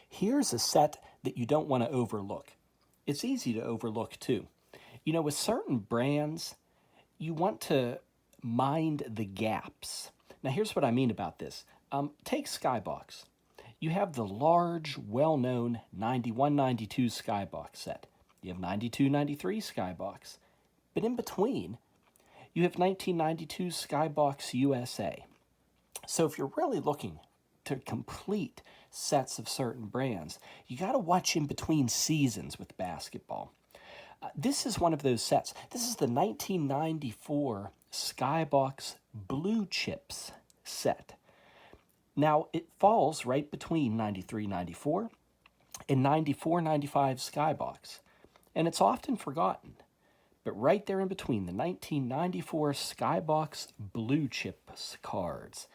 Here's a set that you don't want to overlook. It's easy to overlook too. You know, with certain brands, you want to mind the gaps. Now, here's what I mean about this. Take Skybox. You have the large, well-known 91-92 Skybox set. You have 92-93 Skybox. But in between, you have 1992 Skybox USA. So if you're really looking to complete sets of certain brands, you got to watch in between seasons with basketball. This is one of those sets. This is the 1994 Skybox Blue Chips set. Now, it falls right between 93-94 and 94-95 Skybox, and it's often forgotten. But right there in between, the 1994 Skybox Blue Chips cards.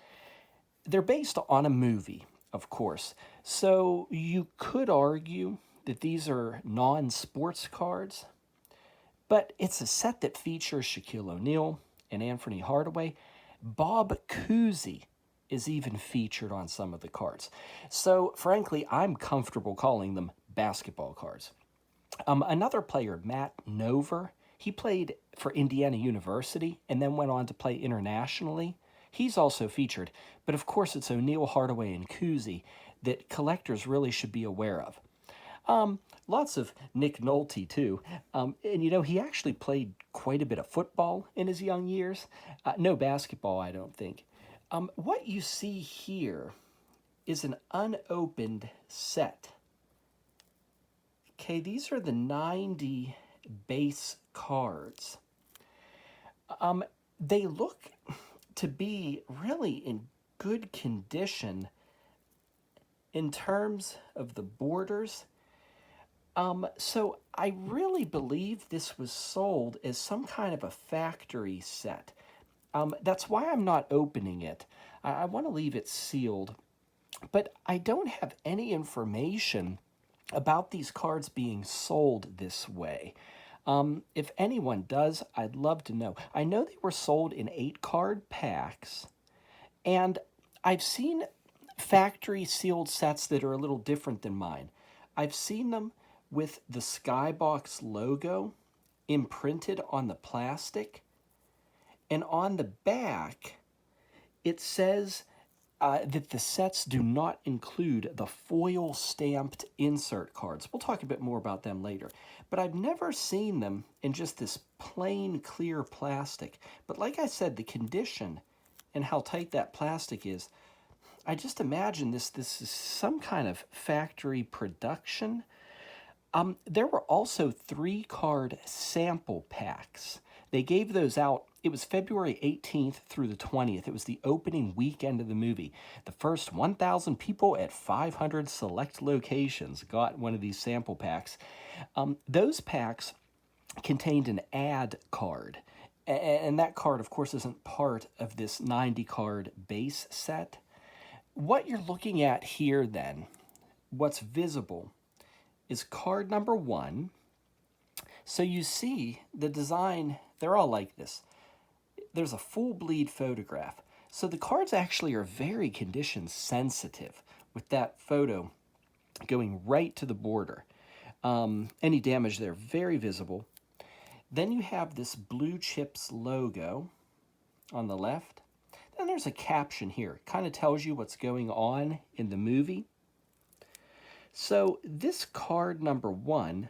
They're based on a movie, of course, so you could argue that these are non-sports cards, but it's a set that features Shaquille O'Neal and Anthony Hardaway. Bob Cousy is even featured on some of the cards. So, frankly, I'm comfortable calling them basketball cards. Another player, Matt Nover, he played for Indiana University and then went on to play internationally. He's also featured, but of course it's O'Neal, Hardaway, and Cousy that collectors really should be aware of. Lots of Nick Nolte, too. And, you know, he actually played quite a bit of football in his young years. No basketball, I don't think. What you see here is an unopened set. Okay, these are the 90 base cards. They look to be really in good condition in terms of the borders. So I really believe this was sold as some kind of a factory set. That's why I'm not opening it. I want to leave it sealed, but I don't have any information about these cards being sold this way. If anyone does, I'd love to know. I know they were sold in 8-card packs, and I've seen factory sealed sets that are a little different than mine. I've seen them with the Skybox logo imprinted on the plastic, and on the back it says that the sets do not include the foil stamped insert cards. We'll talk a bit more about them later. But I've never seen them in just this plain clear plastic. But like I said, the condition and how tight that plastic is, I just imagine this is some kind of factory production. There were also 3-card sample packs. They gave those out. It was February 18th through the 20th. It was the opening weekend of the movie. The first 1,000 people at 500 select locations got one of these sample packs. Those packs contained an ad card. And that card, of course, isn't part of this 90-card base set. What you're looking at here, then, what's visible, is card number 1. So you see the design, they're all like this. There's a full bleed photograph. So the cards actually are very condition sensitive with that photo going right to the border. Any damage there, very visible. Then you have this Blue Chips logo on the left. Then there's a caption here. Kind of tells you what's going on in the movie. So this card number 1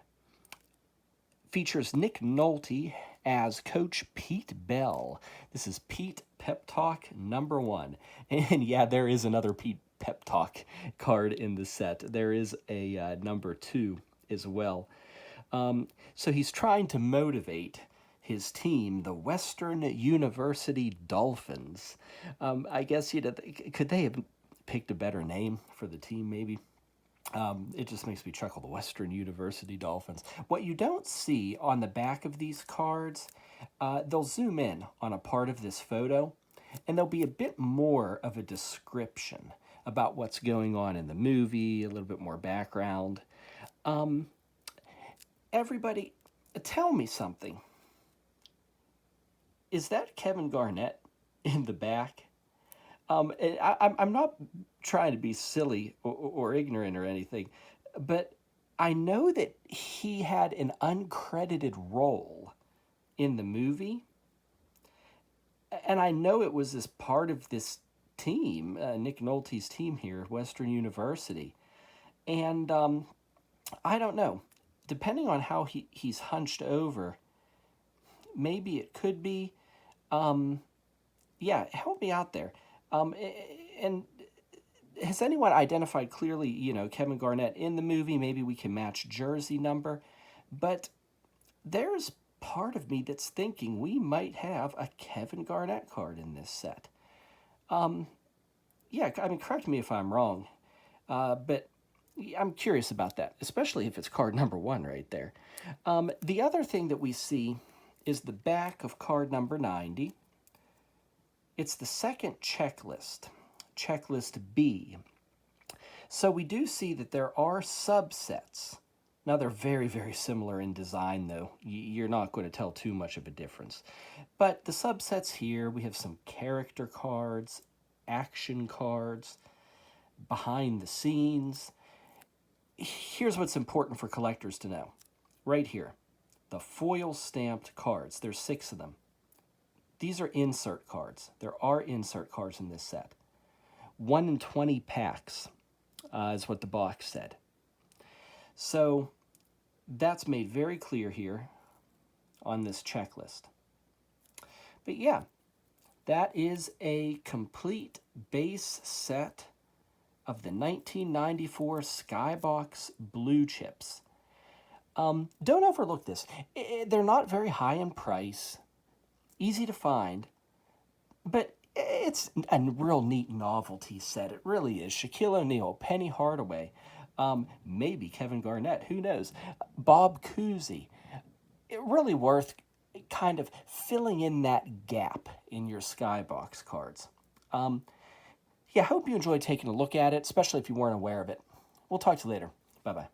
features Nick Nolte as Coach Pete Bell. This is Pete Pep Talk number 1. And yeah, there is another Pete Pep Talk card in the set. There is a number 2 as well. So he's trying to motivate his team, the Western University Dolphins. I guess, could they have picked a better name for the team, maybe? It just makes me chuckle, the Western University Dolphins. What you don't see on the back of these cards, they'll zoom in on a part of this photo, and there'll be a bit more of a description about what's going on in the movie, a little bit more background. Everybody, tell me something. Is that Kevin Garnett in the back? I'm not trying to be silly or ignorant or anything, but I know that he had an uncredited role in the movie, and I know it was as part of this team, Nick Nolte's team here at Western University. And I don't know. Depending on how he's hunched over, maybe it could be. Yeah, help me out there. And has anyone identified clearly, Kevin Garnett in the movie? Maybe we can match jersey number. But there's part of me that's thinking we might have a Kevin Garnett card in this set. Yeah, I mean, correct me if I'm wrong. But I'm curious about that, especially if it's card number 1 right there. The other thing that we see is the back of card number 90. It's the second checklist, checklist B. So we do see that there are subsets. Now they're very, very similar in design though. You're not going to tell too much of a difference. But the subsets here, we have some character cards, action cards, behind the scenes. Here's what's important for collectors to know. Right here, the foil stamped cards. There's 6 of them. These are insert cards. There are insert cards in this set. 1 in 20 packs is what the box said. So that's made very clear here on this checklist. But yeah, that is a complete base set of the 1994 Skybox Blue Chips. Don't overlook this. They're not very high in price, easy to find, but it's a real neat novelty set. It really is. Shaquille O'Neal, Penny Hardaway, maybe Kevin Garnett, who knows? Bob Cousy. Really worth kind of filling in that gap in your Skybox cards. Yeah, I hope you enjoyed taking a look at it, especially if you weren't aware of it. We'll talk to you later. Bye-bye.